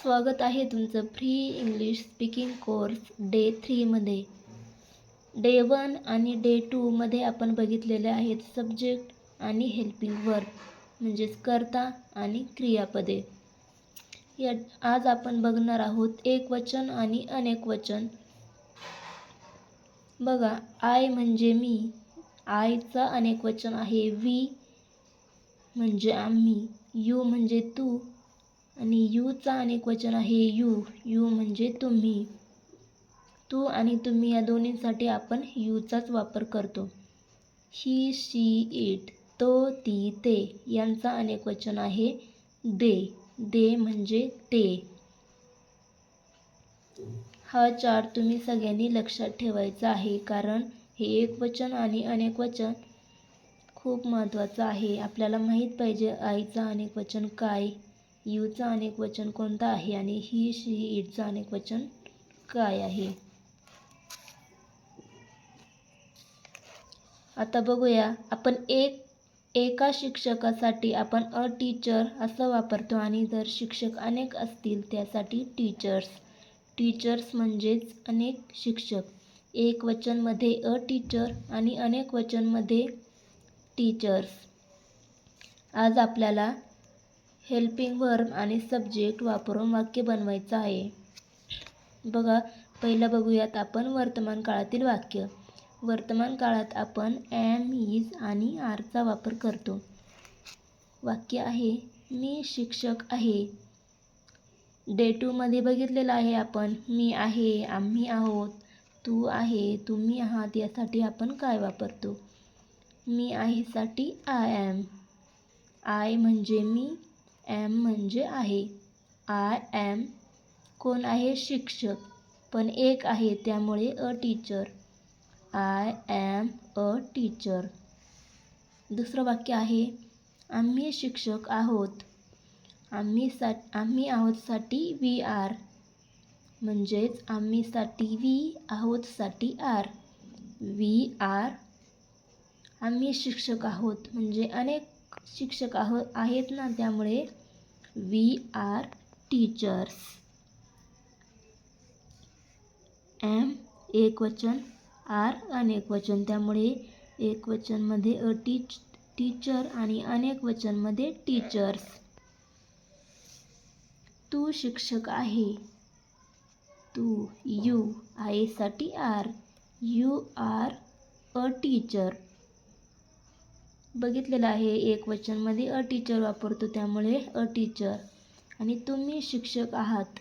स्वागत आहे तुमचं free English speaking course day 3 मध्ये. डे 1 आणि डे 2 मध्ये आपण बघितलेले आहेत सब्जेक्ट आणि हेल्पिंग वर्ब म्हणजेच कर्ता आणि क्रियापदे. आज आपण बघणार आहोत एकवचन आणि अनेकवचन. बघा, आय म्हणजे मी, आयचा अनेकवचन आहे वी म्हणजे आम्ही, यू म्हणजे तू आणि यूचा अनेकवचन आहे यू म्हणजे तुम्ही. तू आणि तुम्ही या दोन्हींसाठी आपण यूचाच वापर करतो. ही, शी, इट, तो, ती, ते यांचा अनेकवचन आहे दे म्हणजे ते. हा चार्ट तुम्ही सगळ्यांनी लक्षात ठेवायचा आहे, कारण हे एकवचन आणि अनेकवचन खूप महत्त्वाचं आहे. आपल्याला माहीत पाहिजे आईचा अनेकवचन काय, यूचा अनेकवचन कोणता आहे आणि ही, शी, इटचा अनेकवचन काय आहे. आता बघूया, आपण एका शिक्षकासाठी आपण अ टीचर असं वापरतो आणि जर शिक्षक अनेक असतील त्यासाठी टीचर्स म्हणजेच अनेक शिक्षक. एक वचनमध्ये अ टीचर आणि अनेक वचनमध्ये टीचर्स. आज आपल्याला हेल्पिंग वर्ब आणि सब्जेक्ट वापरून वाक्य बनवायचं आहे. बघा, पहिलं बघूयात आपण वर्तमान काळातील वाक्य. वर्तमान काळात आपण एम, इज आणि आरचा वापर करतो. वाक्य आहे, मी शिक्षक आहे. डे 2 मध्ये बघितलेलं आहे आपण, मी आहे, आम्ही आहोत, तू आहे, तुम्ही आहात यासाठी आपण काय वापरतो. मी आहे साठी आय एम. आय म्हणजे मी, एम म्हणजे आहे. आय एम कोण आहे? शिक्षक, पण एक आहे त्यामुळे अ teacher. I am a teacher. दुसरं वाक्य आहे, आम्ही शिक्षक आहोत. आम्ही आहोत साठी वी आर, म्हणजेच आम्ही साठी वी, आहोत साठी आर. We R. आम्ही शिक्षक आहोत म्हणजे अनेक शिक्षक आहेत ना, त्यामुळे वी आर टीचर्स. एम एकवचन, आर अनेकवचन, त्यामुळे एकवचनमध्ये अ टीचर आणि अनेकवचनमध्ये टीचर्स. तू शिक्षक आहे. तू, यू, आईसाठी are. You are a teacher. बघितलेलं आहे, एकवचनमध्ये अ टीचर वापरतो त्यामुळे अ टीचर. आणि तुम्ही शिक्षक आहात.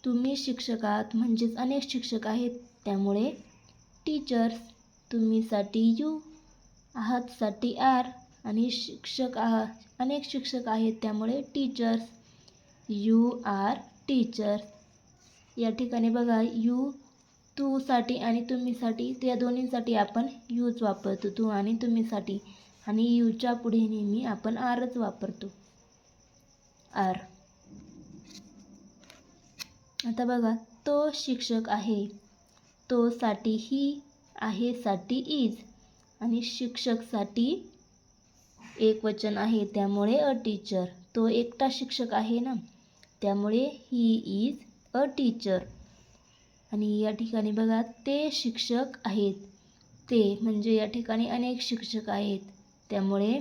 तुम्ही शिक्षक आहात म्हणजेच अनेक शिक्षक आहेत त्यामुळे टीचर्स. तुम्ही साठी यू, आहात साठी आर आणि शिक्षक आहात अनेक शिक्षक आहेत त्यामुळे टीचर्स. You R teachers. या ठिकाणी बघा, यू तू साठी आणि तुम्हीसाठी त्या दोन्हींसाठी आपण यूच वापरतो, तू आणि तुम्हीसाठी. आणि यूच्या पुढे नेहमी आपण आरच वापरतो, आर. आता बघा, तो शिक्षक आहे. तो साठी ही, आहे साठी इज आणि शिक्षक साठी एकवचन आहे त्यामुळे अ टीचर. तो एकटा शिक्षक आहे ना, त्यामुळे ही इज अ टीचर. आणि या ठिकाणी बघा, ते शिक्षक आहेत. ते म्हणजे या ठिकाणी अनेक शिक्षक आहेत त्यामुळे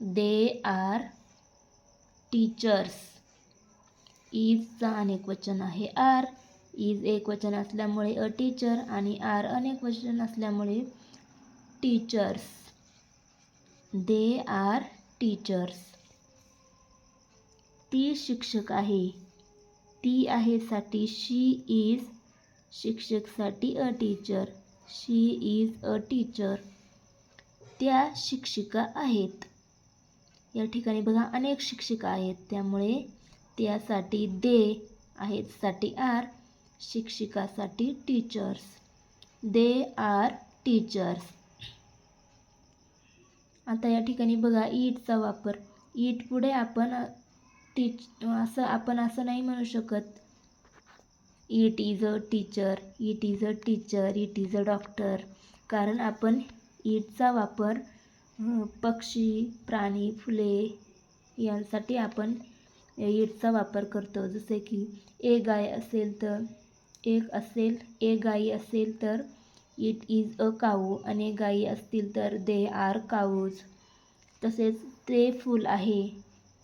दे आर टीचर्स. इजचा अनेकवचन आहे आर. इज एकवचन असल्यामुळे अ टीचर आणि आर अनेकवचन असल्यामुळे टीचर्स. They are teachers. ती शिक्षक आहे. ती आहे साठी शी इज, शिक्षक साठी a teacher. She is a teacher. त्या शिक्षिका आहेत. या ठिकाणी बघा, अनेक शिक्षिका आहेत त्यामुळे त्यासाठी दे, आहेत साठी आर, शिक्षिकासाठी टीचर्स. They are teachers. आता या ठिकाणी बघा, इटचा वापर. इट पुढे आपण असं नाही म्हणू शकत, it is a teacher, it is a teacher, it is a doctor. कारण आपण इटचा वापर पक्षी, प्राणी, फुले यांसाठी आपण इटचा वापर करतो. जसे की एक गाय असेल तर एक गाई असेल तर इट इज अ काऊ. अनेक गायी असतील तर दे आर काऊज. तसेच ते फूल आहे,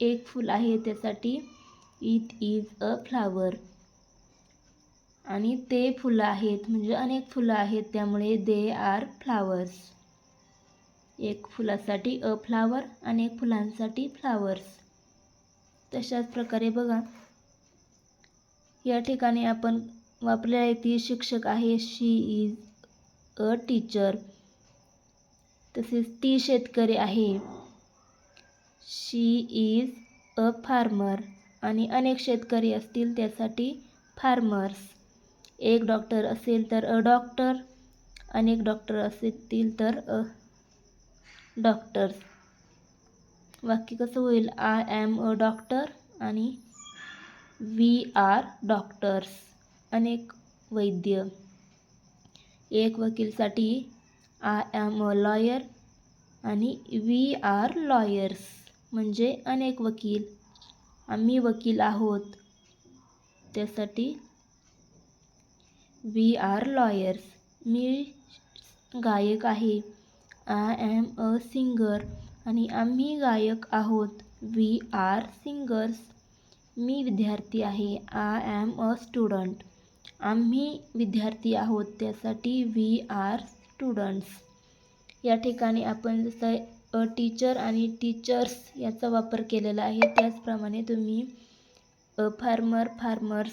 एक फूल आहे त्यासाठी इट इज अ फ्लावर. आणि ते फुलं आहेत म्हणजे अनेक फुलं आहेत त्यामुळे दे आर फ्लावर्स. एक फुलासाठी अ फ्लावर, अनेक फुलांसाठी फ्लावर्स. तशाच प्रकारे बघा या ठिकाणी आपण वापरलेली आहे ती शिक्षक आहे, शी इज अ टीचर. तसेच ती शेतकरी आहे, शी इज अ फार्मर. आणि अनेक शेतकरी असतील त्यासाठी फार्मर्स. एक डॉक्टर असेल तर अ डॉक्टर, अनेक डॉक्टर असतील तर अ डॉक्टर्स. वाक्य कसं होईल, आय ॲम अ डॉक्टर आणि वी आर डॉक्टर्स, अनेक वैद्य. एक वकीलसाठी आय ॲम अ लॉयर आणि वी आर लॉयर्स, म्हणजे अनेक वकील. आम्ही वकील आहोत त्यासाठी वी आर लॉयर्स. मी गायक आहे, आय ॲम अ सिंगर आणि आम्ही गायक आहोत, वी आर सिंगर्स. मी विद्यार्थी आहे, आय ॲम अ स्टुडंट. आम्ही विद्यार्थी आहोत त्यासाठी वी आर स्टुडंट्स. या ठिकाणी आपण जसं अ टीचर आणि टीचर्स याचा वापर केलेला आहे त्याचप्रमाणे तुम्ही a farmer farmers,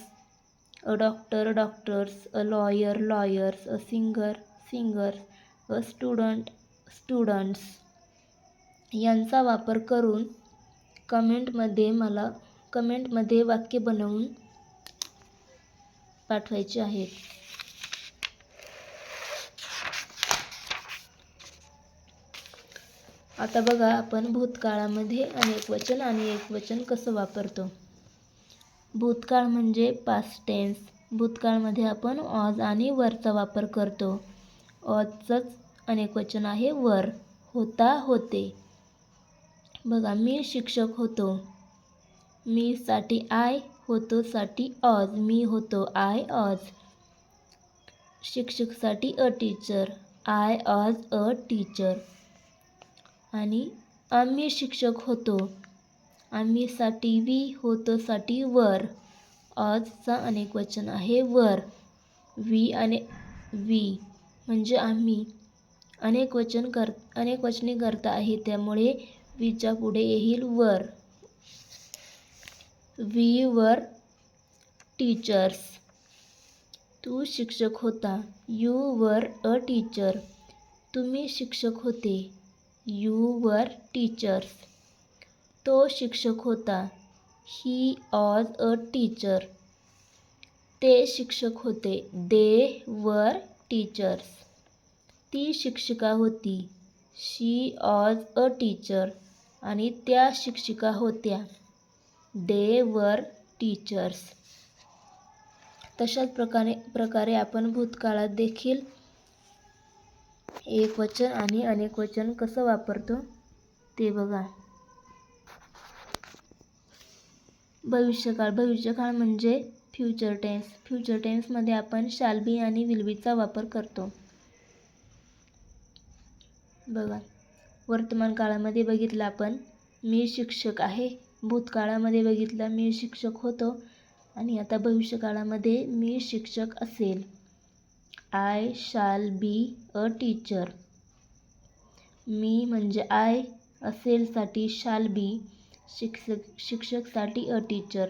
a doctor doctors, a lawyer lawyers, a singer singers, a student students यांचा वापर करून कमेंटमध्ये वाक्य बनवून पाठवायचे आहेत. आता बघा आपण भूतकाळामध्ये अनेक वचन आणि एकवचन कसं वापरतो. भूतकाळ म्हणजे पास्ट टेन्स. भूतकाळमध्ये आपण ऑज आणि वरचा वापर करतो. ऑजचंच अनेकवचन आहे वर, होता होते. बघा मी शिक्षक होतो, मी साठी आय, होतो साठी ऑज, मी होतो आय ऑज. शिक्षकसाठी a teacher, I was a teacher. आणि आम्ही शिक्षक होतो, आम्ही साठी वी, होतो साठी वर. ऑजचा अनेकवचन आहे वर. वी आणि वी म्हणजे आम्ही. अनेकवचनी करता आहे त्यामुळे वीच्या पुढे येईल वर. We were teachers. तू शिक्षक होता, यू वर अ टीचर. तुम्ही शिक्षक होते, यू वर टीचर्स. तो शिक्षक होता, ही ऑज अ टीचर. ते शिक्षक होते, दे वर टीचर्स. ती शिक्षिका होती, शी ऑज अ टीचर. आणि त्या शिक्षिका होत्या, दे वर टीचर्स. तशाच प्रकारे आपण भूतकाळात देखील एकवचन आणि अनेकवचन कसं वापरतो ते बघा. भविष्यकाळ म्हणजे फ्युचर टेन्स. फ्युचर टेन्समध्ये आपण शाल बी आणि विल बीचा वापर करतो. बघा वर्तमान काळामध्ये बघितलं आपण मी शिक्षक आहे, भूतकाळामध्ये बघितलं मी शिक्षक होतो आणि आता भविष्यकाळामध्ये मी शिक्षक असेल, I shall be a teacher. मी म्हणजे आय, असेल साठी शाल बी, शिक्षकसाठी अ टीचर.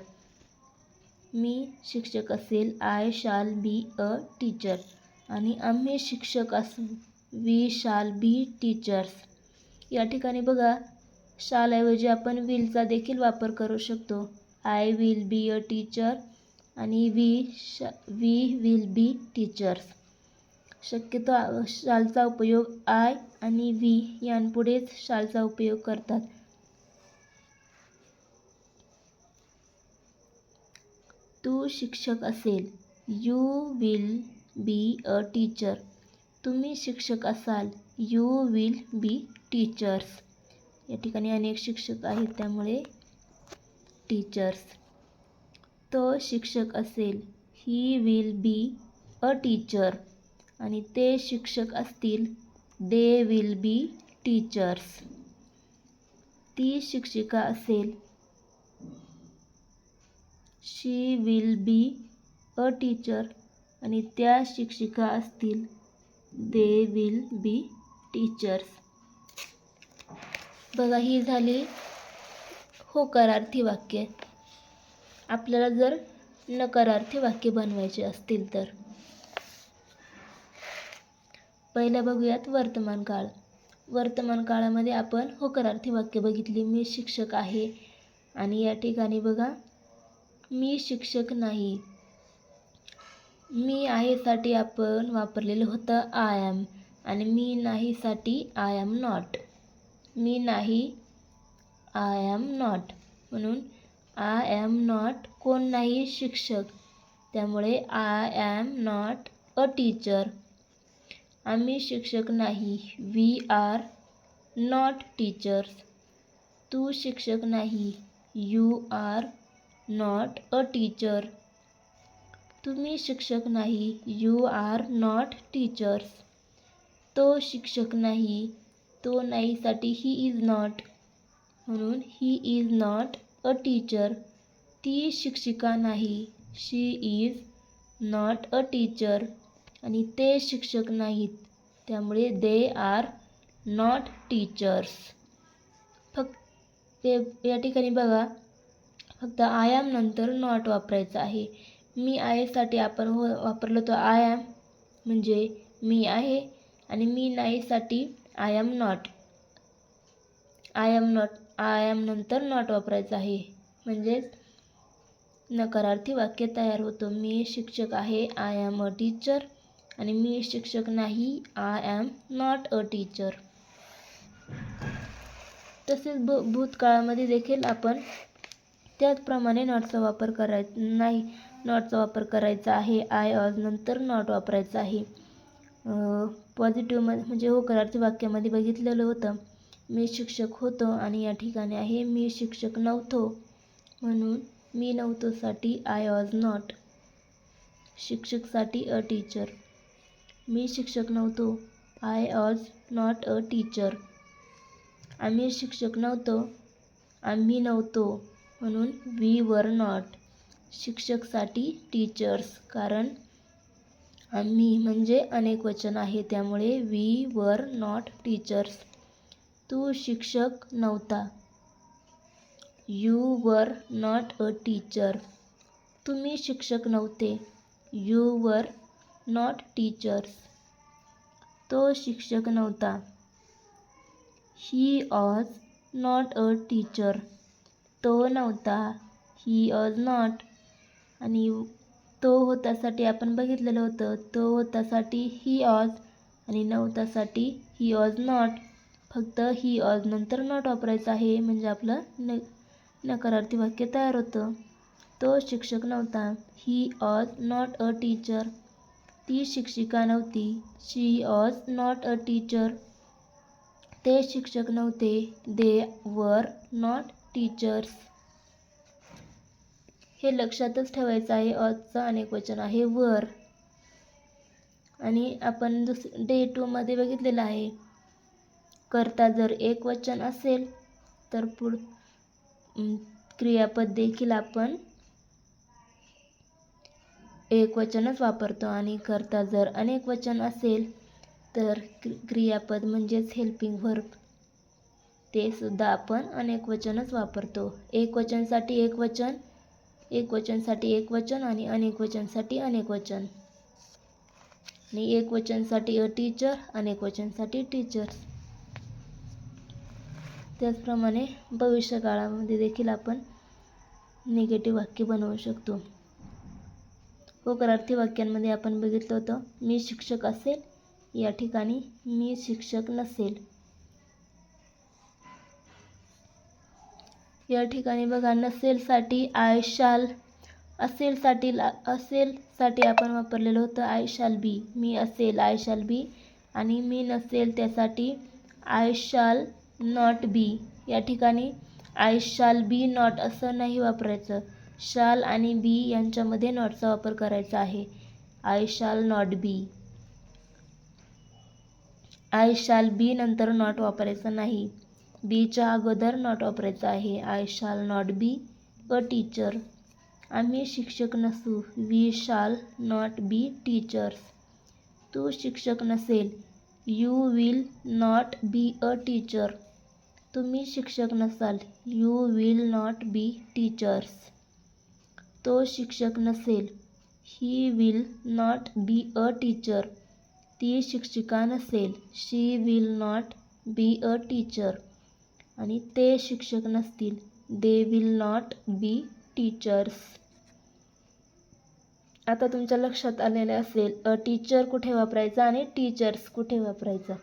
मी शिक्षक असेल, I shall be a teacher. आणि आम्ही शिक्षक असू, वी शाल बी टीचर्स. या ठिकाणी बघा शालऐवजी आपण विलचा देखील वापर करू शकतो. I will be a teacher आणि वी विल बी टीचर्स. शक्यतो शालचा उपयोग आय आणि वी यांपुढेच शालचा उपयोग करतात. तू शिक्षक असेल, you will be a teacher. तुम्ही शिक्षक असाल, यू विल बी टीचर्स. या ठिकाणी अनेक शिक्षक आहेत त्यामुळे टीचर्स. तो शिक्षक असेल, he will be a teacher. आणि ते शिक्षक असतील, दे विल बी टीचर्स. ती शिक्षिका असेल, शी विल बी अ टीचर. आणि त्या शिक्षिका असतील, दे विल बी टीचर्स. बघा, ही झाली होकारार्थी वाक्ये. आपल्याला जर नकारार्थी वाक्य बनवायचे असतील तर पहिला बघूयात वर्तमान काळ. वर्तमान काळामध्ये आपण होकारार्थी वाक्य बघितली. मी शिक्षक आहे. आणि या ठिकाणी बघा, मी शिक्षक नाही. मी आहे साठी आपण वापरलेलं होतं आय ॲम. आणि मी नाही साठी आय ॲम नॉट. मी नाही, आय ॲम नॉट. म्हणून आय ॲम नॉट कोण नाही? शिक्षक. त्यामुळे I am not a teacher. आम्ही शिक्षक नाही, वी आर नॉट टीचर्स. तू शिक्षक नाही, you are not a teacher. तुम्ही शिक्षक नाही, यू आर नॉट टीचर्स. तो शिक्षक नाही, तो नाहीसाठी ही इज नॉट. म्हणून he is not a teacher. ती शिक्षिका नाही, she is not a teacher. आणि ते शिक्षक नाहीत, त्यामुळे दे आर नॉट टीचर्स. फक्त या ठिकाणी बघा, फक्त आय ॲम नंतर नॉट वापरायचं आहे. मी आहेसाठी आपण वापरलं तो आय ॲम, म्हणजे मी आहे. आणि मी नाहीसाठी I am not. I am नंतर नॉट वापरायचं आहे, म्हणजेच नकारार्थी वाक्य तयार होतं. मी शिक्षक आहे, आय ॲम अ टीचर. आणि मी शिक्षक नाही, I am not a teacher. तसेच भूतकाळामध्ये देखील आपण त्याचप्रमाणे नॉटचा वापर करायचा आहे. आय ऑज नंतर नॉट वापरायचा आहे. पॉझिटिव्ह म्हणजे होकारार्थी वाक्यामध्ये बघितलेलं होतं, मी शिक्षक होतो. आणि या ठिकाणी आहे, मी शिक्षक नव्हतो. म्हणून मी नव्हतोसाठी आय ऑज नॉट. शिक्षकसाठी अ टीचर. मी शिक्षक नव्हतो, I was not a teacher. आम्ही शिक्षक नव्हतो, आम्ही नव्हतो. म्हणून वी वर नॉट. शिक्षकसाठी टीचर्स, कारण आम्ही म्हणजे अनेक वचन आहे, त्यामुळे वी वर नॉट टीचर्स. तू शिक्षक नव्हता, you were not a teacher. तुम्ही शिक्षक नव्हते, यू वर नॉट टीचर्स. तो शिक्षक नव्हता, ही ऑज नॉट अ टीचर. तो नव्हता, ही ऑज नॉट. आणि तो होतासाठी आपण बघितलेलं होतं, तो होतासाठी ही ऑज. आणि नव्हतासाठी ही ऑज नॉट. फक्त ही ऑज नंतर नॉट वापरायचं आहे, म्हणजे आपलं नकारार्थी वाक्य तयार होतं. तो शिक्षक नव्हता, ही ऑज नॉट अ टीचर. ती शिक्षिका नव्हती, शी ऑज नॉट अ टीचर. ते शिक्षक नव्हते, दे वर नॉट टीचर्स. हे लक्षातच ठेवायचं आहे, ऑजचं अनेक वचन आहे वर. आणि आपण डे 2 मध्ये बघितलेलं आहे, करता जर एक वचन असेल तर क्रियापद देखील आपण एक वचनच वापरतो. आणि करता जर अनेक वचन असेल तर क्रियापद म्हणजेच हेल्पिंग व्हर्ब, ते सुद्धा आपण अनेक वचनच वापरतो. एक वचनसाठी एक वचन, एक वचनसाठी एक वचन, आणि अनेक वचनसाठी अनेक वचन. आणि एक वचनसाठी अ टीचर, अनेक वचनसाठी टीचर्स. त्याचप्रमाणे भविष्यकाळामध्ये देखील आपण निगेटिव्ह वाक्य बनवू शकतो. होकारार्थी वाक्यांमध्ये आपण बघितलं होतं, मी शिक्षक असेल. या ठिकाणी मी शिक्षक नसेल. या ठिकाणी बघा, नसेलसाठी आय शाल. असेलसाठी आपण वापरलेलं होतं आय शाल बी. मी असेल, आय शाल बी. आणि मी नसेल त्यासाठी आय शाल नॉट बी. या ठिकाणी आय शाल बी नॉट असं नाही वापरायचं. शाल आणि बी यांच्यामध्ये नॉटचा वापर करायचा आहे. आय शाल not be. I shall be नंतर नॉट वापरायचं नाही. बीच्या अगोदर नॉट वापरायचं आहे. आय शाल नॉट बी अ टीचर. आम्ही शिक्षक नसू. We shall not be teachers. तू शिक्षक नसेल. You will not be a teacher. तुम्ही शिक्षक नसाल. You will not be teachers. तो शिक्षक नसेल. He will not be a teacher. ती शिक्षिका नसेल. She will not be a teacher. आणि ते शिक्षक नसतील. They will not be teachers. आता तुमच्या लक्षात आलेले असेल अ टीचर कुठे वापरायचा आणि टीचर्स कुठे वापरायचा.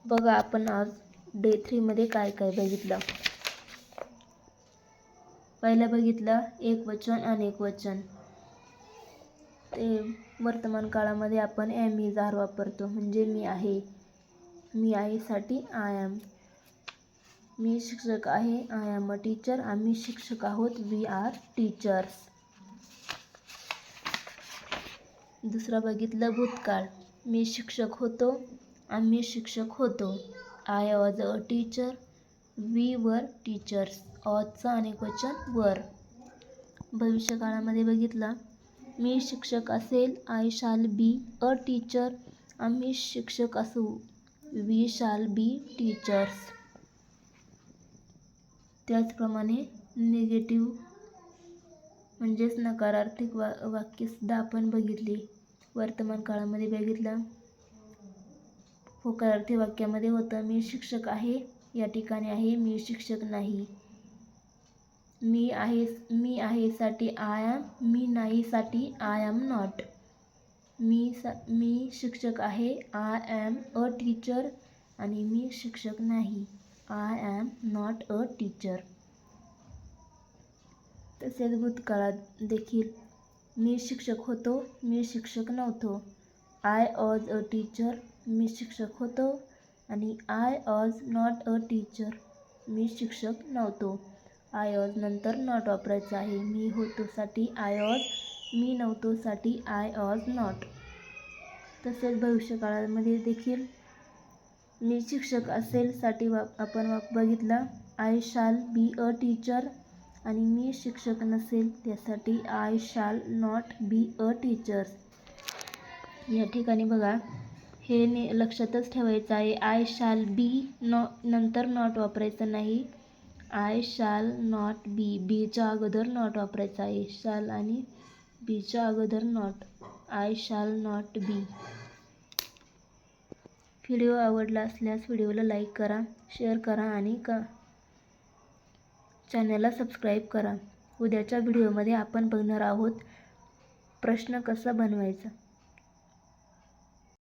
बघा आपण आज डे 3 मध्ये काय काय बघितलं. पहिलं बघितलं एकवचन अनेकवचन. ते वर्तमान काळामध्ये आपण एम इज आर वापरतो, म्हणजे मी आहे. मी आहे साठी आय एम. मी शिक्षक आहे. I am a teacher. आम्ही शिक्षक आहोत. We are teachers. दुसरा बघितलं भूतकाळ. मी शिक्षक होतो. आम्ही शिक्षक होतो. I was a teacher. We were teachers. ऑजचं अनेकवचन वर. भविष्यकाळामध्ये बघितला मी शिक्षक असेल. I shall be a teacher. आम्ही शिक्षक असू. We shall be teachers. त्याचप्रमाणे निगेटिव्ह म्हणजेच नकारार्थक वाक्यसुद्धा आपण बघितली. वर्तमान काळामध्ये बघितलं होकारार्थी वाक्यामध्ये होतं मी शिक्षक आहे. या ठिकाणी आहे मी शिक्षक नाही. मी आहे साठी आय एम. मी नाही साठी आय एम नॉट. मी शिक्षक आहे. I am a teacher. आणि मी शिक्षक नाही. I am not a teacher. तसेच भूतकाळात देखील मी शिक्षक होतो. मी शिक्षक नव्हतो. I was a teacher. मी शिक्षक होतो. आणि I was not a teacher. मी शिक्षक नव्हतो. आय वॉज नंतर नॉट वापरायचं आहे. मी होतो साठी आय वॉज. मी नव्हतो साठी आय वॉज नॉट. तसेच भविष्यकाळामध्ये देखील मी शिक्षक असेल साठी आपण बघितला I shall be a teacher. आणि मी शिक्षक नसेल त्यासाठी आय शाल नॉट बी अ टीचर. या ठिकाणी बघा हे लक्षातच ठेवायचं आहे. आय शाल बी नंतर नॉट वापरायचं नाही. आय शाल नॉट बी. बीच्या अगोदर नॉट वापरायचा आहे. शाल आणि बीच्या अगोदर नॉट. आय शाल नॉट बी. व्हिडिओ आवडला असल्यास व्हिडिओला लाईक करा, शेअर करा आणि चॅनलला सबस्क्राईब करा. उद्याच्या व्हिडिओमध्ये आपण बघणार आहोत प्रश्न कसा बनवायचा.